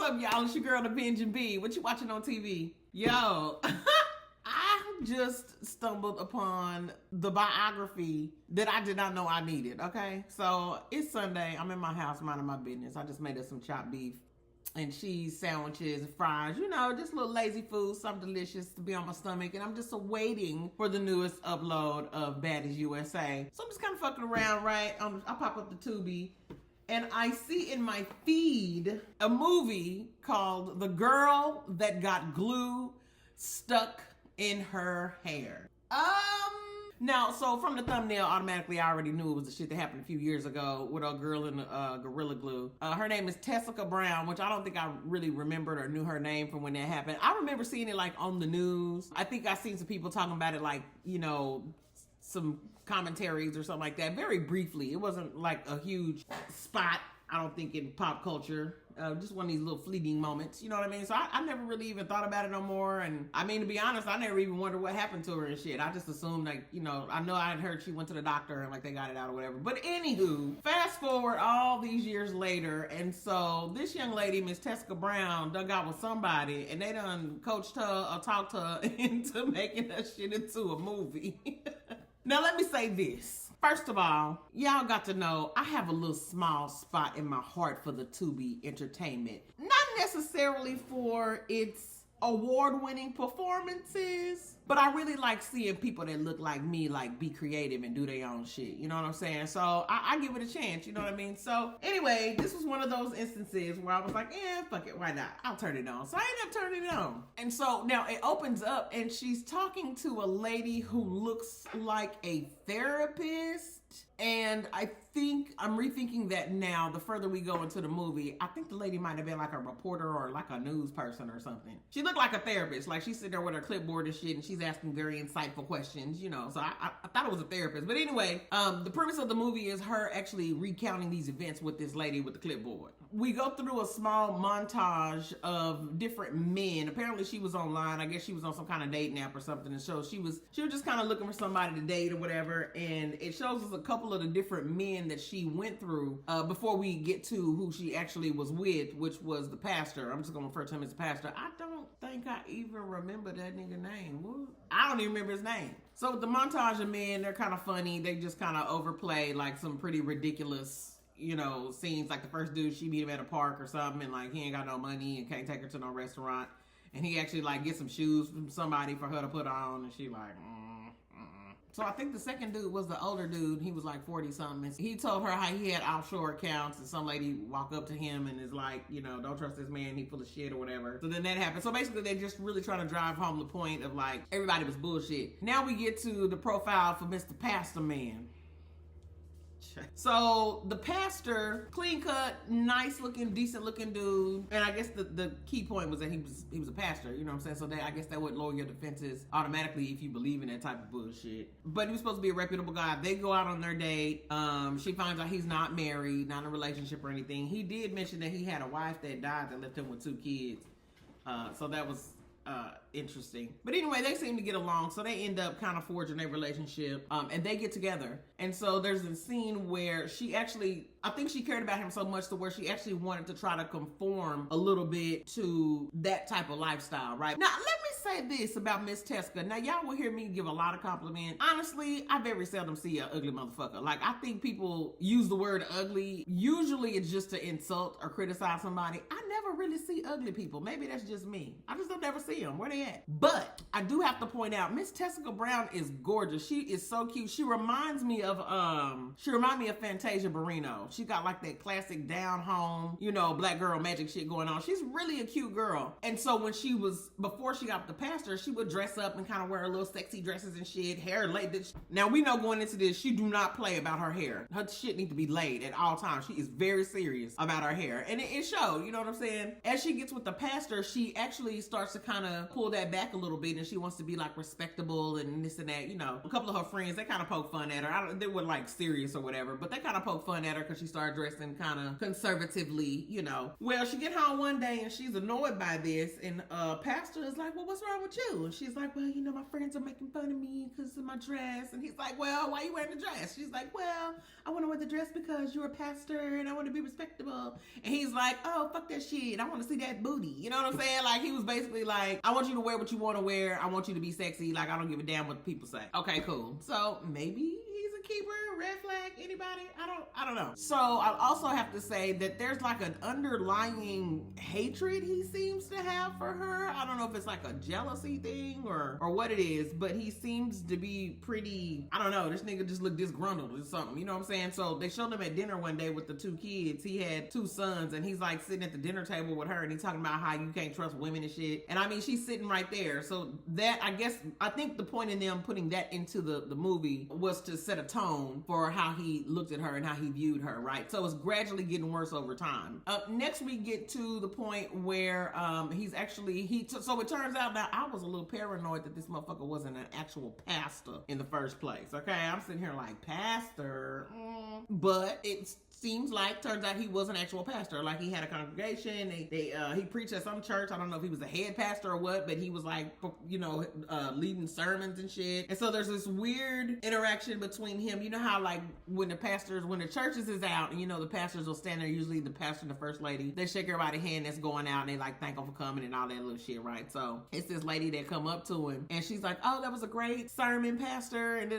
up, y'all? It's your girl, the Binge and B. What you watching on TV? Yo, I just stumbled upon the biography that I did not know I needed, okay? So it's Sunday. I'm in my house minding my business. I just made us some chopped beef and cheese sandwiches and fries, you know, just a little lazy food, something delicious to be on my stomach. And I'm just awaiting for the newest upload of Baddies USA. So I'm just kind of fucking around, right? I pop up the Tubi and I see in my feed a movie called The Girl That Got Glue Stuck in Her Hair. Now, so from the thumbnail, automatically I already knew it was the shit that happened a few years ago with a girl in Gorilla Glue. Her name is Tessica Brown, which I don't think I really remembered or knew her name from when that happened. I remember seeing it like on the news. I think I seen some people talking about it like, you know, some commentaries or something like that, very briefly. It wasn't like a huge spot, I don't think, in pop culture. Just one of these little fleeting moments, you know what I mean? So I never really even thought about it no more. And I mean, to be honest, I never even wondered what happened to her and shit. I just assumed, like, you know, I know I had heard she went to the doctor and like they got it out or whatever. But anywho, fast forward all these years later, and so this young lady, Miss Tessica Brown, done got with somebody and they done coached her or talked her into making that shit into a movie. Now let me say this. First of all, y'all got to know I have a little small spot in my heart for the Tubi entertainment. Not necessarily for its award-winning performances, but I really like seeing people that look like me, like, be creative and do their own shit. You know what I'm saying? So I give it a chance, you know what I mean? So anyway, this was one of those instances where I was like, fuck it, why not? I'll turn it on. So I ended up turning it on. And so now it opens up and she's talking to a lady who looks like a therapist. And I think I'm rethinking that now. The further we go into the movie, I think the lady might have been like a reporter or like a news person or something. She looked like a therapist. Like she's sitting there with her clipboard and shit and she's asking very insightful questions, you know. So I thought it was a therapist. But anyway, the premise of the movie is her actually recounting these events with this lady with the clipboard. We go through a small montage of different men. Apparently she was online. I guess she was on some kind of dating app or something. And so she was just kind of looking for somebody to date or whatever. And it shows us a couple of the different men that she went through before we get to who she actually was with, which was the pastor. I'm just gonna refer to him as the pastor. I don't think I even remember that nigga name. I don't even remember his name. So the montage of men, they're kind of funny. They just kind of overplay like some pretty ridiculous, you know, scenes. Like the first dude, she meet him at a park or something and like he ain't got no money and can't take her to no restaurant. And he actually like gets some shoes from somebody for her to put on and she like, So I think the second dude was the older dude. He was like 40 something. He told her how he had offshore accounts and some lady walk up to him and is like, you know, don't trust this man, he full of shit or whatever. So then that happened. So basically they're just really trying to drive home the point of like, everybody was bullshit. Now we get to the profile for Mr. Pastor Man. So the pastor, clean cut, nice looking, decent looking dude. And I guess the key point was that he was a pastor, you know what I'm saying? So I guess that would lower your defenses automatically if you believe in that type of bullshit. But he was supposed to be a reputable guy. They go out on their date. She finds out he's not married, not in a relationship or anything. He did mention that he had a wife that died that left him with 2 kids. So that was interesting. But anyway, they seem to get along, so they end up kind of forging a relationship, and they get together. And so there's a scene where she actually, I think she cared about him so much to where she actually wanted to try to conform a little bit to that type of lifestyle, right? Now, let me say this about Miss Tessica. Now, y'all will hear me give a lot of compliments. Honestly, I very seldom see an ugly motherfucker. Like, I think people use the word ugly. Usually it's just to insult or criticize somebody. I never really see ugly people. Maybe that's just me. I just don't never see them. Where they at? But I do have to point out, Miss Tessica Brown is gorgeous. She is so cute. She reminds me of Fantasia Barrino. She got like that classic down home, you know, black girl magic shit going on. She's really a cute girl. And so when before she got the pastor, she would dress up and kind of wear her little sexy dresses and shit, hair laid. Now we know going into this, she do not play about her hair. Her shit need to be laid at all times. She is very serious about her hair. And it showed, you know what I'm saying? As she gets with the pastor, she actually starts to kind of pull that back a little bit and she wants to be like respectable and this and that. You know, a couple of her friends, they kind of poke fun at her. They were like serious or whatever, but they kind of poke fun at her because she started dressing kind of conservatively, you know. Well, she get home one day and she's annoyed by this, and pastor is like, well, what's wrong with you? And she's like, well, you know, my friends are making fun of me because of my dress. And he's like, well, why are you wearing the dress? She's like, well, I want to wear the dress because you're a pastor and I want to be respectable. And he's like, oh, fuck that shit. I want to see that booty. You know what I'm saying? Like, he was basically like, I want you to wear what you want to wear. I want you to be sexy. Like, I don't give a damn what people say. Okay, cool. So maybe he's a keeper, red flag, anybody? I don't know. So I also have to say that there's like an underlying hatred he seems to have for her. I don't know if it's like a jealousy thing or what it is, but he seems to be pretty, I don't know, this nigga just looked disgruntled or something, you know what I'm saying? So they showed him at dinner one day with the two kids. He had two sons and he's like sitting at the dinner table with her and he's talking about how you can't trust women and shit. And I mean, she's sitting right there. So that, I think the point in them putting that into the movie was to set a tone for how he looked at her and how he viewed her, right? So it's gradually getting worse over time. Next we get to the point where he's actually, so it turns out now I was a little paranoid that this motherfucker wasn't an actual pastor in the first place, okay? I'm sitting here like, pastor? But it's turns out he was an actual pastor. Like, he had a congregation. He preached at some church. I don't know if he was a head pastor or what, but he was like, you know, leading sermons and shit. And so there's this weird interaction between him. You know how like when the churches is out and you know the pastors will stand there, usually the pastor and the first lady, they shake everybody's hand that's going out and they like thank them for coming and all that little shit, right? So it's this lady that come up to him and she's like, oh, that was a great sermon, pastor, and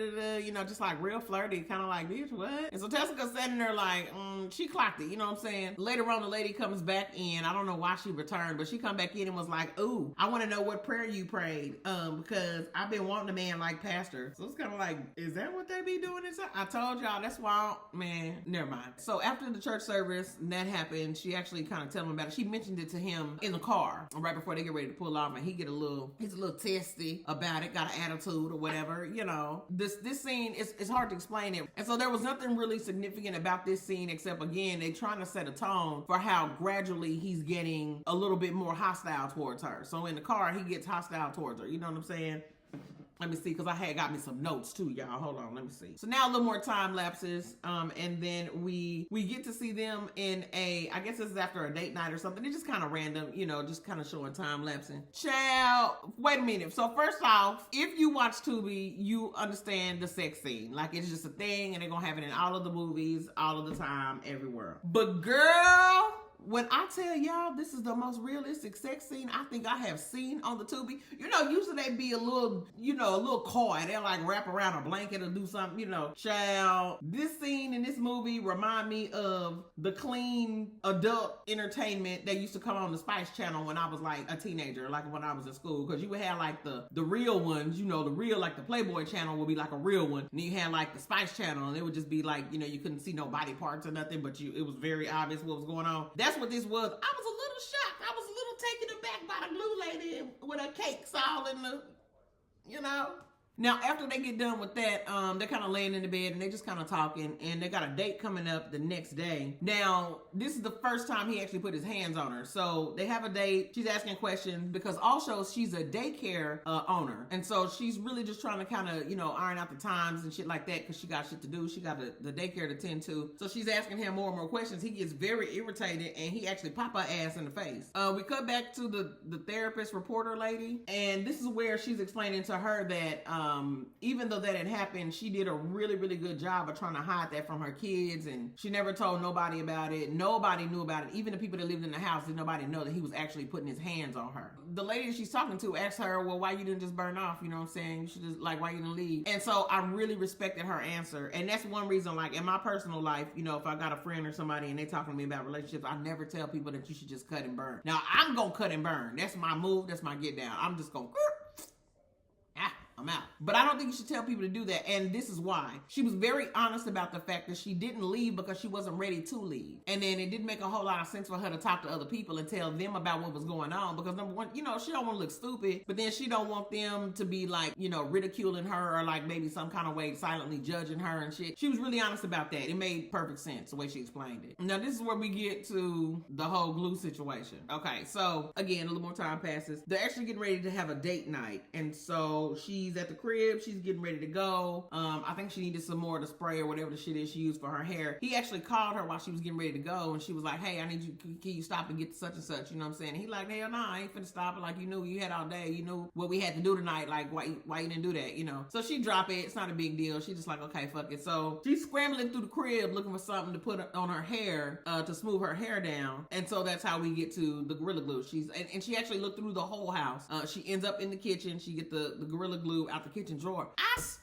you know, just like real flirty, kind of like, bitch, what? And so Tessica's standing there like, she clocked it, you know what I'm saying? Later on, the lady comes back in. I don't know why she returned, but she come back in and was like, ooh, I want to know what prayer you prayed, because I've been wanting a man like pastor. So it's kind of like, is that what they be doing inside? I told y'all, that's why, man, never mind. So after the church service, and that happened, she actually kind of told him about it. She mentioned it to him in the car right before they get ready to pull off, and he's a little testy about it, got an attitude or whatever, you know. This scene, it's hard to explain it. And so there was nothing really significant about this scene except, again, they trying to set a tone for how gradually he's getting a little bit more hostile towards her. So in the car, he gets hostile towards her. You know what I'm saying? Let me see, because I had got me some notes too, y'all. Hold on, let me see. So now a little more time lapses, and then we get to see them in I guess this is after a date night or something. It's just kind of random, you know, just kind of showing time lapsing. Child, wait a minute. So first off, if you watch Tubi, you understand the sex scene. Like, it's just a thing, and they're gonna have it in all of the movies, all of the time, everywhere. But girl, when I tell y'all this is the most realistic sex scene I think I have seen on the Tubi, you know, usually they be a little coy. They'll like wrap around a blanket or do something, you know. Child, this scene in this movie remind me of the clean adult entertainment that used to come on the Spice Channel when I was like a teenager, like when I was in school. Because you would have like the real ones, you know, the real, like the Playboy Channel would be like a real one. And then you had like the Spice Channel and it would just be like, you know, you couldn't see no body parts or nothing, but it was very obvious what was going on. That's what this was. I was a little shocked. I was a little taken aback by the blue lady with her cakes all in the, you know. Now, after they get done with that, they're kind of laying in the bed and they just kind of talking, and they got a date coming up the next day. Now, this is the first time he actually put his hands on her. So they have a date. She's asking questions because also she's a daycare owner. And so she's really just trying to kind of, you know, iron out the times and shit like that because she got shit to do. She got the daycare to tend to. So she's asking him more and more questions. He gets very irritated and he actually pop her ass in the face. We cut back to the therapist reporter lady, and this is where she's explaining to her that even though that had happened, she did a really, really good job of trying to hide that from her kids, and she never told nobody about it. Nobody knew about it. Even the people that lived in the house, did nobody know that he was actually putting his hands on her. The lady that she's talking to asked her, well, why you didn't just burn off? You know what I'm saying? You should just, like, why you didn't leave? And so I really respected her answer. And that's one reason, like, in my personal life, you know, if I got a friend or somebody and they talking to me about relationships, I never tell people that you should just cut and burn. Now, I'm gonna cut and burn. That's my move. That's my get down. I'm just gonna, I'm something out. But I don't think you should tell people to do that. And this is why. She was very honest about the fact that she didn't leave because she wasn't ready to leave. And then it didn't make a whole lot of sense for her to talk to other people and tell them about what was going on. Because number one, you know, she don't want to look stupid, but then she don't want them to be like, you know, ridiculing her or like maybe some kind of way silently judging her and shit. She was really honest about that. It made perfect sense the way she explained it. Now this is where we get to the whole glue situation. Okay, so again, a little more time passes. They're actually getting ready to have a date night. And so she's at the crib, she's getting ready to go. I think she needed some more of the spray or whatever the shit is she used for her hair. He actually called her while she was getting ready to go, and she was like, hey, I need you, can you stop and get to such and such, you know what I'm saying? And he like, hell no, I ain't finna stop. Like, you knew you had all day, you knew what we had to do tonight, like why you didn't do that, you know? So she drop it, it's not a big deal. She just like, okay, fuck it. So she's scrambling through the crib looking for something to put on her hair to smooth her hair down. And so that's how we get to the Gorilla Glue. And she actually looked through the whole house. She ends up in the kitchen. She get the Gorilla Glue out the kitchen drawer.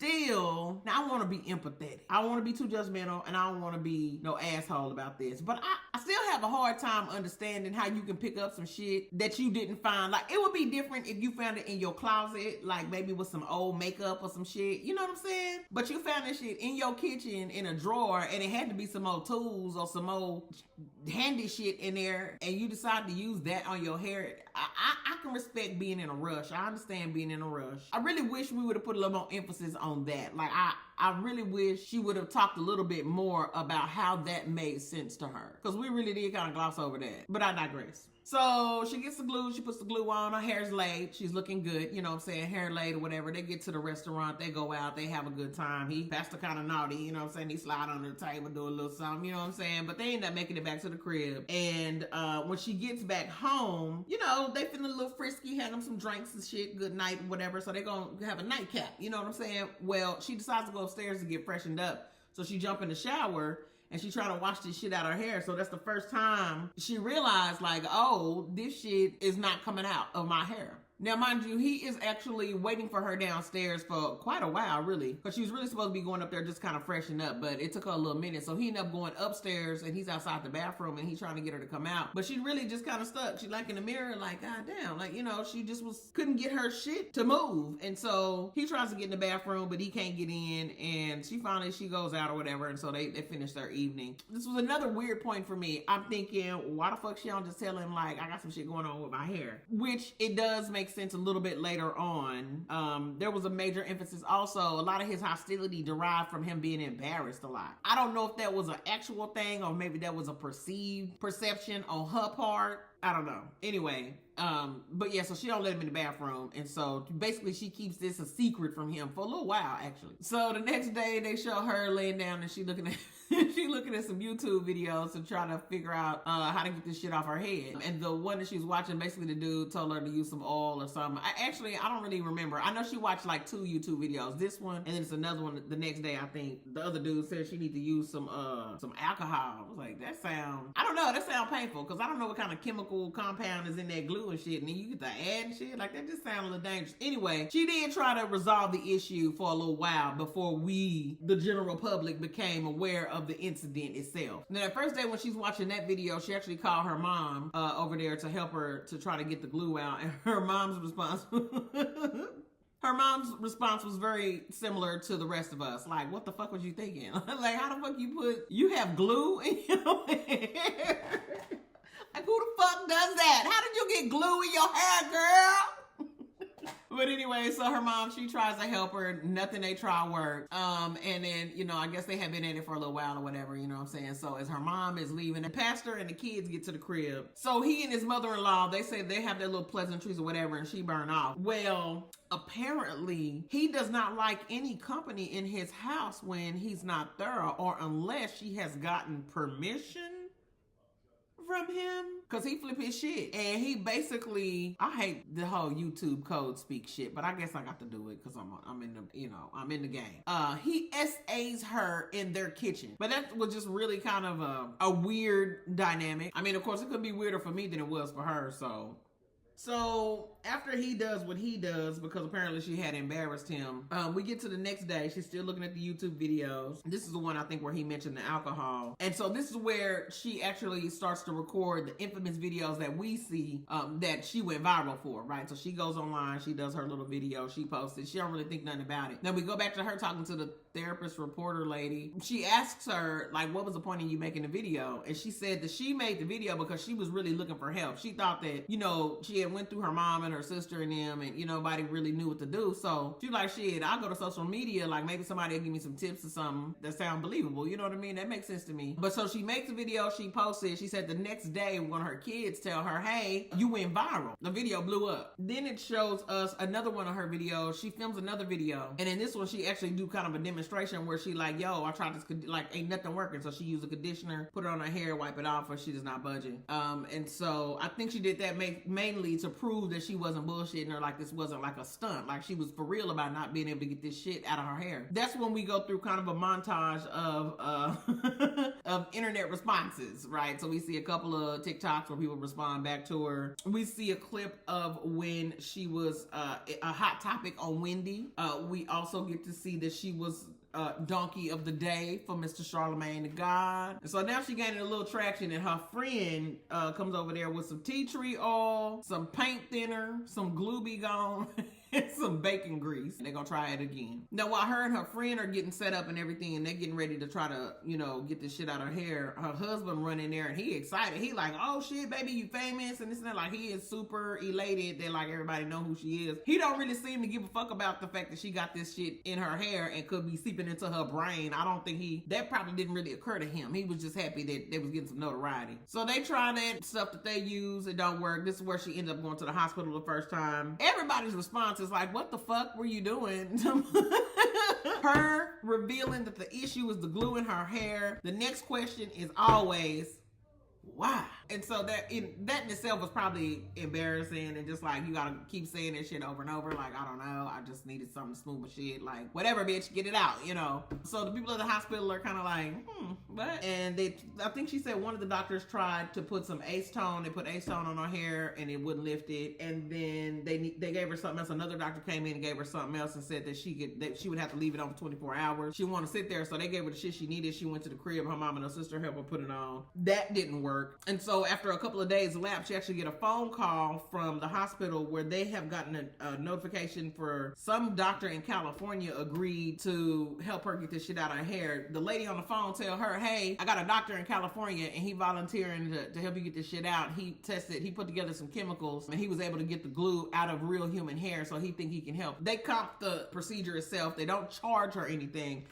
Now I want to be empathetic. I don't want to be too judgmental, and I don't want to be no asshole about this. But I still have a hard time understanding how you can pick up some shit that you didn't find. Like, it would be different if you found it in your closet, like maybe with some old makeup or some shit. You know what I'm saying? But you found that shit in your kitchen in a drawer, and it had to be some old tools or some old handy shit in there, and you decide to use that on your hair. I can respect being in a rush. I understand being in a rush. I really wish we would have put a little more emphasis on that. Like, I really wish she would have talked a little bit more about how that made sense to her, because we really did kind of gloss over that. But I digress. So she gets the glue, she puts the glue on, her hair's laid, she's looking good, you know what I'm saying, hair laid or whatever. They get to the restaurant, they go out, they have a good time. He Pastor kind of naughty, you know what I'm saying, he slide under the table, do a little something, you know what I'm saying, but they end up making it back to the crib. And when she gets back home, you know, they feeling a little frisky, had them some drinks and shit, good night, whatever, so they gonna have a nightcap, you know what I'm saying. Well, she decides to go upstairs to get freshened up, so she jump in the shower, and she trying to wash this shit out of her hair. So that's the first time she realized, like, oh, this shit is not coming out of my hair. Now, mind you, he is actually waiting for her downstairs for quite a while, really, because she was really supposed to be going up there just kind of freshen up, but it took her a little minute. So he ended up going upstairs, and he's outside the bathroom, and he's trying to get her to come out. But she really just kind of stuck. She like in the mirror, like, God damn, like, you know, she just couldn't get her shit to move. And so he tries to get in the bathroom, but he can't get in, and she goes out or whatever, and so they finish their evening. This was another weird point for me. I'm thinking, why the fuck she don't just tell him, like, I got some shit going on with my hair? Which it does make sense a little bit later on. There was a major emphasis also, a lot of his hostility derived from him being embarrassed a lot. I don't know if that was an actual thing or maybe that was a perception on her part. I don't know. Anyway, but yeah, so she don't let him in the bathroom, and so basically she keeps this a secret from him for a little while, actually. So the next day they show her laying down and she looking at some YouTube videos to try to figure out how to get this shit off her head. And the one that she was watching, basically the dude told her to use some oil or something. I don't really remember. I know she watched like 2 YouTube videos, this one and then it's another one the next day. I think the other dude said she need to use some alcohol. I was like, that sound painful, because I don't know what kind of chemical compound is in that glue and shit, and then you get the add and shit, like that just sound a little dangerous. Anyway, she did try to resolve the issue for a little while before we, the general public, became aware of the incident itself. Now, that first day when she's watching that video, she actually called her mom over there to help her to try to get the glue out, and her mom's response was very similar to the rest of us. Like, what the fuck was you thinking? Like, how the fuck you have glue in your hair? Like, who the fuck does that? How did you get glue in your hair, girl? But anyway, so her mom, she tries to help her. Nothing they try works. And then, you know, I guess they have been at it for a little while or whatever, you know what I'm saying? So as her mom is leaving, the pastor and the kids get to the crib. So he and his mother-in-law, they say they have their little pleasantries or whatever, and she burn off. Well, apparently he does not like any company in his house when he's not there, or unless she has gotten permission from him, because he flip his shit. And he basically, I hate the whole YouTube code speak shit, but I guess I got to do it because I'm in the, you know, I'm in the game. He SAs her in their kitchen, but that was just really kind of a weird dynamic. I mean, of course it could be weirder for me than it was for her, so So after he does what he does, because apparently she had embarrassed him, we get to the next day. She's still looking at the YouTube videos. This is the one I think where he mentioned the alcohol. And so this is where she actually starts to record the infamous videos that we see that she went viral for, right? So she goes online, she does her little video, she posts it. She don't really think nothing about it. Then we go back to her talking to the therapist reporter lady. She asks her, like, what was the point of you making the video? And she said that she made the video because she was really looking for help. She thought that, you know, she had went through her mom and her sister and them, and, you know, nobody really knew what to do. So she's like, shit, I'll go to social media, like maybe somebody will give me some tips or something that sound believable. You know what I mean? That makes sense to me. But so she makes a video, she posts it. She said the next day one of her kids tell her, hey, you went viral. The video blew up. Then it shows us another one of her videos. She films another video. And in this one, she actually do kind of a demonstration where she like, yo, I tried this, like, ain't nothing working. So she used a conditioner, put it on her hair, wipe it off, or she is not budging. And so I think she did that mainly to prove that she wasn't bullshitting, or like this wasn't like a stunt. Like she was for real about not being able to get this shit out of her hair. That's when we go through kind of a montage of of internet responses, right? So we see a couple of TikToks where people respond back to her. We see a clip of when she was a hot topic on Wendy. We also get to see that she was donkey of the day for Mr. Charlemagne the God. And so now she gaining a little traction, and her friend comes over there with some tea tree oil, some paint thinner, some glue be gone, and some bacon grease. And they're gonna try it again. Now while her and her friend are getting set up and everything, and they're getting ready to try to, you know, get this shit out of her hair, her husband run in there and he excited. He like, oh shit, baby, you famous, and this and that. Like he is super elated that like everybody know who she is. He don't really seem to give a fuck about the fact that she got this shit in her hair and could be seeping into her brain. I don't think that probably didn't really occur to him. He was just happy that they was getting some notoriety. So they try that stuff that they use. It don't work. This is where she ended up going to the hospital the first time. Everybody's response is like, what the fuck were you doing? Her revealing that the issue is the glue in her hair. The next question is always, why? And so that in itself was probably embarrassing, and just like you gotta keep saying that shit over and over. Like, I don't know, I just needed something to smooth my shit. Like, whatever, bitch, get it out, you know. So the people at the hospital are kind of like, what? And I think she said one of the doctors tried to put some acetone. They put acetone on her hair and it wouldn't lift it. And then they gave her something else. Another doctor came in and gave her something else and said that she would have to leave it on for 24 hours. She wanted to sit there, so they gave her the shit she needed. She went to the crib. Her mom and her sister helped her put it on. That didn't work. And so after a couple of days elapsed, she actually get a phone call from the hospital where they have gotten a notification for some doctor in California agreed to help her get this shit out of her hair. The lady on the phone tell her, hey, I got a doctor in California and he volunteering to help you get this shit out. He put together some chemicals and he was able to get the glue out of real human hair, so he think he can help. They comp the procedure itself. They don't charge her anything,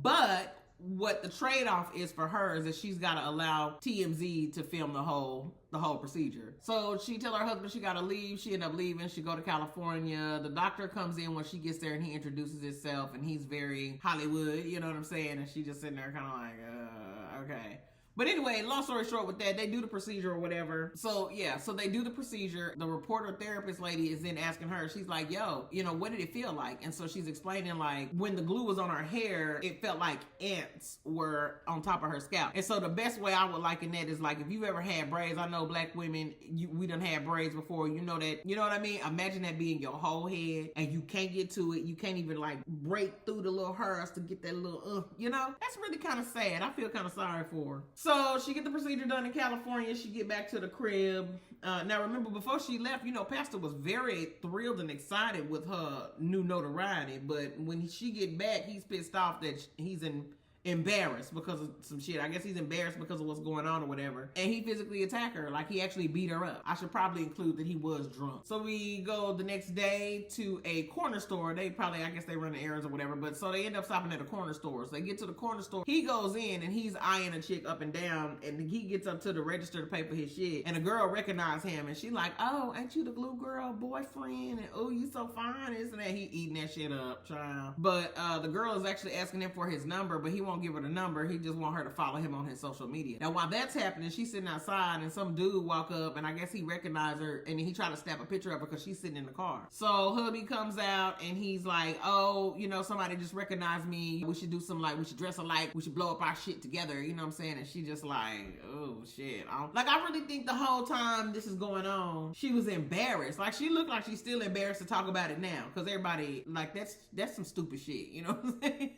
but what the trade-off is for her is that she's got to allow TMZ to film the whole procedure. So she tell her husband she got to leave. She end up leaving. She go to California. The doctor comes in when she gets there and he introduces himself and he's very Hollywood, you know what I'm saying? And she just sitting there kind of like, okay. But anyway, long story short with that, they do the procedure or whatever. So yeah, so they do the procedure. The reporter therapist lady is then asking her, she's like, yo, you know, what did it feel like? And so she's explaining like when the glue was on her hair, it felt like ants were on top of her scalp. And so the best way I would liken that is like if you've ever had braids, I know black women, we done had braids before, you know that, you know what I mean? Imagine that being your whole head and you can't get to it. You can't even like break through the little hairs to get that little, you know? That's really kind of sad. I feel kind of sorry for her. So she get the procedure done in California. She get back to the crib. Now remember, before she left, you know, Pastor was very thrilled and excited with her new notoriety. But when she get back, he's pissed off that he's embarrassed because of some shit. I guess he's embarrassed because of what's going on or whatever. And he physically attacked her. Like, he actually beat her up. I should probably include that he was drunk. So we go the next day to a corner store. They probably, I guess they run the errands or whatever. But so they end up stopping at a corner store. So they get to the corner store. He goes in and he's eyeing a chick up and down. And he gets up to the register to pay for his shit. And a girl recognized him. And she like, oh, ain't you the glue girl boyfriend? And oh, you so fine. Isn't that? He eating that shit up, child. But the girl is actually asking him for his number. But he won't won't give her the number. He just want her to follow him on his social media. Now, while that's happening, she's sitting outside and some dude walk up and I guess he recognized her and he tried to snap a picture of her because she's sitting in the car. So hubby comes out and he's like, oh, you know, somebody just recognized me. We should do some like, we should dress alike. We should blow up our shit together. You know what I'm saying? And she just like, oh shit. I really think the whole time this is going on, she was embarrassed. Like she looked like she's still embarrassed to talk about it now. Cause everybody like, that's some stupid shit. You know what I'm saying?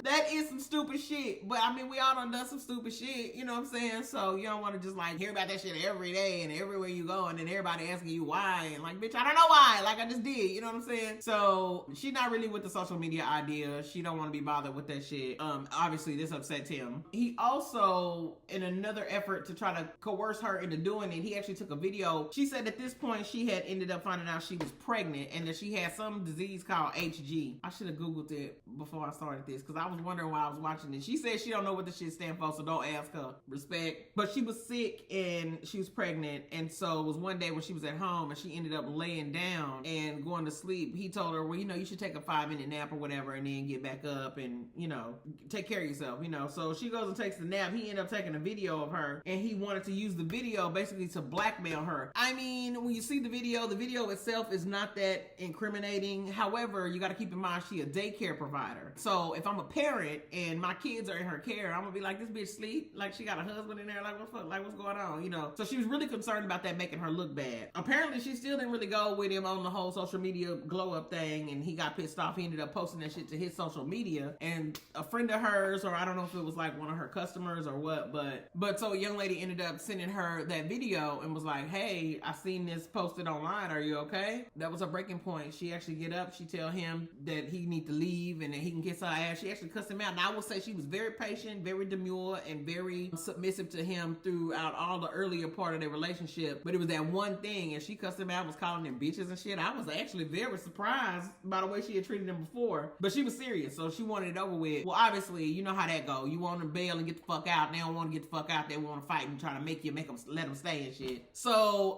That is some stupid shit. But I mean, we all done some stupid shit. You know what I'm saying? So you don't want to just like hear about that shit every day and everywhere you go. And then everybody asking you why. And like, bitch, I don't know why. Like I just did. You know what I'm saying? So she's not really with the social media idea. She don't want to be bothered with that shit. Obviously this upsets him. He also, in another effort to try to coerce her into doing it, he actually took a video. She said at this point she had ended up finding out she was pregnant and that she had some disease called HG. I should have Googled it before I started this because I was wondering why I was watching it. She said she don't know what the shit stand for, so don't ask her. Respect. But she was sick and she was pregnant, and so it was one day when she was at home and she ended up laying down and going to sleep. He told her, well, you know, you should take a 5-minute nap or whatever and then get back up and, you know, take care of yourself, you know. So she goes and takes the nap. He ended up taking a video of her and he wanted to use the video basically to blackmail her. I mean, when you see the video itself is not that incriminating. However, you got to keep in mind she a daycare provider. So if I'm a parent and my kids are in her care, I'm gonna be like, this bitch sleep? Like she got a husband in there? Like what the fuck? Like what's going on? You know? So she was really concerned about that making her look bad. Apparently she still didn't really go with him on the whole social media glow up thing and he got pissed off. He ended up posting that shit to his social media and a friend of hers, or I don't know if it was like one of her customers or what, but so a young lady ended up sending her that video and was like, hey, I seen this posted online. Are you okay? That was a breaking point. She actually get up. She tell him that he need to leave and that he can kiss her ass. She actually cussed him out. And I will say she was very patient, very demure, and very submissive to him throughout all the earlier part of their relationship. But it was that one thing, and she cussed him out, was calling them bitches and shit. I was actually very surprised by the way she had treated him before. But she was serious, so she wanted it over with. Well, obviously, you know how that go. You want to bail and get the fuck out. They don't want to get the fuck out. They want to fight and try to make them, let them stay and shit. So,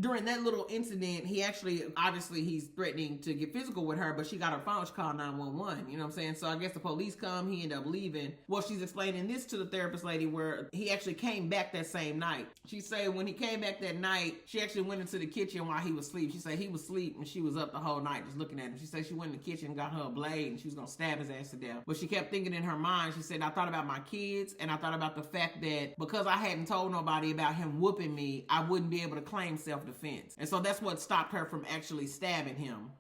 during that little incident, he actually, obviously, he's threatening to get physical with her, but she got her phone. She called 911. You know what I'm saying? So I guess the police come. He ended up leaving. Well, she's explaining this to the therapist lady where he actually came back that same night. She said when he came back that night, she actually went into the kitchen while he was asleep. She said he was asleep and she was up the whole night just looking at him. She said she went in the kitchen, got her a blade, and she was gonna stab his ass to death. But she kept thinking in her mind, she said, I thought about my kids and I thought about the fact that because I hadn't told nobody about him whooping me, I wouldn't be able to claim self-defense. And so that's what stopped her from actually stabbing him.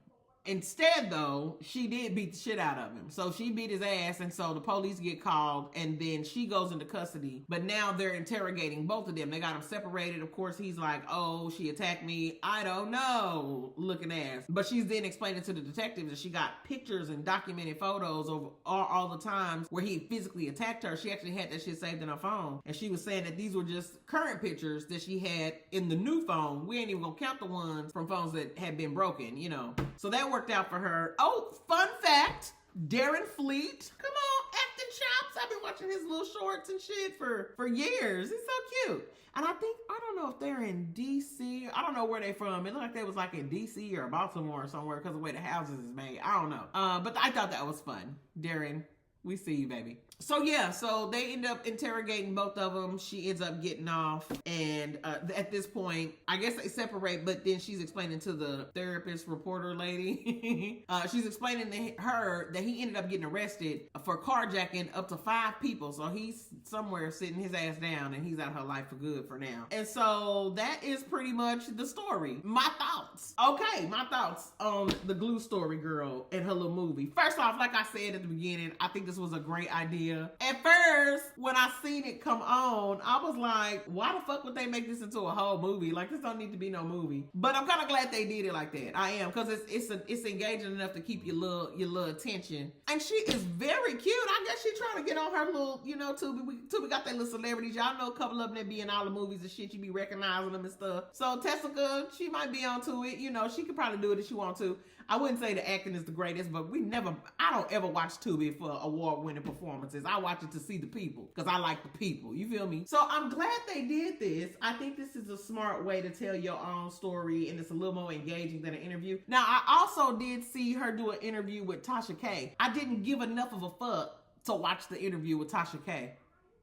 Instead, though, she did beat the shit out of him. So she beat his ass, and so the police get called, and then she goes into custody. But now they're interrogating both of them. They got them separated. Of course, he's like, oh, she attacked me. I don't know, looking ass. But she's then explaining to the detectives that she got pictures and documented photos of all the times where he physically attacked her. She actually had that shit saved in her phone. And she was saying that these were just current pictures that she had in the new phone. We ain't even gonna count the ones from phones that had been broken, you know. So that worked out for her. Oh, fun fact, Darren Fleet, come on, acting chops. I've been watching his little shorts and shit for years. He's so cute. And I don't know if they're in DC. I don't know where they from. It looked like they was like in DC or Baltimore or somewhere because of the way the houses is made. I don't know. But I thought that was fun. Darren, we see you, baby. So yeah, so they end up interrogating both of them. She ends up getting off, and at this point, I guess they separate. But then she's explaining to the therapist reporter lady, she's explaining to her that he ended up getting arrested for carjacking up to 5 people. So he's somewhere sitting his ass down, and he's out of her life for good for now. And so that is pretty much the story. My thoughts. Okay, my thoughts on the Glue Story girl and her little movie. First off, like I said at the beginning, I think this was a great idea. At first, when I seen it come on, I was like, why the fuck would they make this into a whole movie? Like, this don't need to be no movie. But I'm kind of glad they did it like that. I am, because it's engaging enough to keep your little attention. And she is very cute. I guess she trying to get on her little, you know, Tubi got that little celebrities. Y'all know a couple of them that be in all the movies and shit. You be recognizing them and stuff. So Tessica, she might be onto it. You know, she could probably do it if she want to. I wouldn't say the acting is the greatest, but I don't ever watch Tubi for award-winning performances. I watch it to see the people, because I like the people. You feel me? So I'm glad they did this. I think this is a smart way to tell your own story, and it's a little more engaging than an interview. Now, I also did see her do an interview with Tasha K. I didn't give enough of a fuck to watch the interview with Tasha K.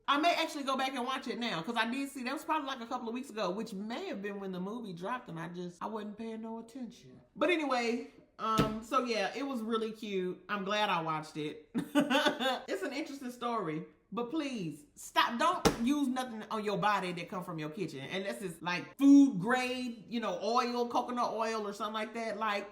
I may actually go back and watch it now because I did see that was probably like a couple of weeks ago, which may have been when the movie dropped and I wasn't paying no attention. But anyway, so yeah, it was really cute. I'm glad I watched it. It's an interesting story. But please, stop. Don't use nothing on your body that come from your kitchen. Unless it's like food grade, you know, oil, coconut oil or something like that. Like,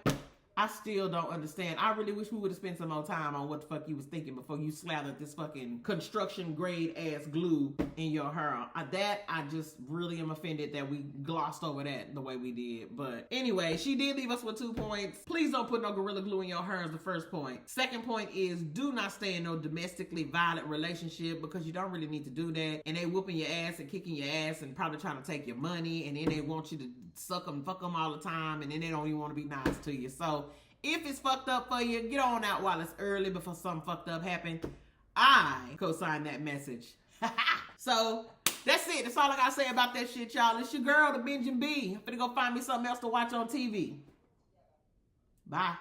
I still don't understand. I really wish we would have spent some more time on what the fuck you was thinking before you slathered this fucking construction grade ass glue in your hair. I just really am offended that we glossed over that the way we did. But anyway, she did leave us with 2 points. Please don't put no Gorilla Glue in your hair is the first point. Second point is do not stay in no domestically violent relationship because you don't really need to do that. And they whooping your ass and kicking your ass and probably trying to take your money. And then they want you to suck them, fuck them all the time. And then they don't even want to be nice to you. So if it's fucked up for you, get on out while it's early before something fucked up happen. I co-sign that message. So that's it. That's all I gotta say about that shit, y'all. It's your girl, the Benjamin B. I'm finna go find me something else to watch on TV. Bye.